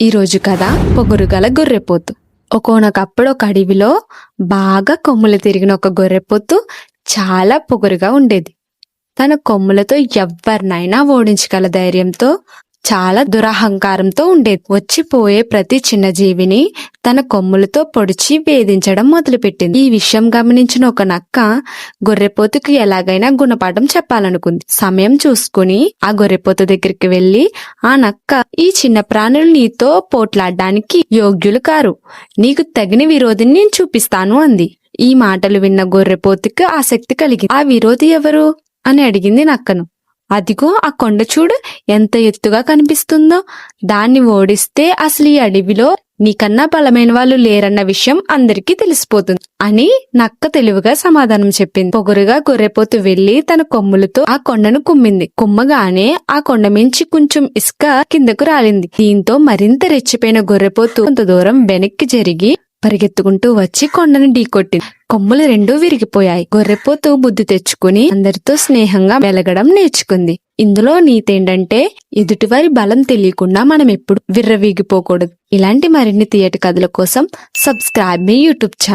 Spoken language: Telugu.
ఈ రోజు కథ పొగరుగల గొర్రెపోతు. ఒకోనొకప్పుడు ఒక అడవిలో బాగా కొమ్ములు తిరిగిన ఒక గొర్రెపోతు చాలా పొగరుగా ఉండేది. తన కొమ్ములతో ఎవ్వరినైనా ఓడించగల ధైర్యంతో, చాలా దురహంకారంతో ఉండేది. వచ్చిపోయే ప్రతి చిన్న జీవిని తన కొమ్ములతో పొడిచి వేధించడం మొదలుపెట్టింది. ఈ విషయం గమనించిన ఒక నక్క గొర్రెపోతుకి ఎలాగైనా గుణపాఠం చెప్పాలనుకుంది. సమయం చూసుకుని ఆ గొర్రెపోతు దగ్గరికి వెళ్లి, ఆ నక్క, ఈ చిన్న ప్రాణులు నీతో పోట్లాడడానికి యోగ్యులు కారు, నీకు తగిన విరోధిని నేను చూపిస్తాను అంది. ఈ మాటలు విన్న గొర్రెపోతుకి ఆసక్తి కలిగింది. ఆ విరోధి ఎవరు అని అడిగింది నక్కను. అదిగో ఆ కొండ చూడు, ఎంత ఎత్తుగా కనిపిస్తుందో, దాన్ని ఓడిస్తే అసలు ఈ అడవిలో నీకన్నా బలమైన వాళ్ళు లేరన్న విషయం అందరికీ తెలిసిపోతుంది అని నక్క తెలివిగా సమాధానం చెప్పింది. పొగరుగా గొర్రెపోతు వెళ్లి తన కొమ్ములతో ఆ కొండను కుమ్మింది. కుమ్మగానే ఆ కొండ మించి కొంచెం ఇసుక కిందకు రాలింది. దీంతో మరింత రెచ్చిపోయిన గొర్రెపోతు కొంత దూరం వెనక్కి జరిగి పరిగెత్తుకుంటూ వచ్చి కొండను ఢీకొట్టింది. కొమ్ములు రెండూ విరిగిపోయాయి. గొర్రెపోతు బుద్ధి తెచ్చుకుని అందరితో స్నేహంగా మెలగడం నేర్చుకుంది. ఇందులో నీతేంటంటే, ఎదుటివారి బలం తెలియకుండా మనం ఎప్పుడు విర్రవీగిపోకూడదు. ఇలాంటి మరిన్ని తీయటి కథల కోసం సబ్స్క్రైబ్ మై యూట్యూబ్ ఛానల్.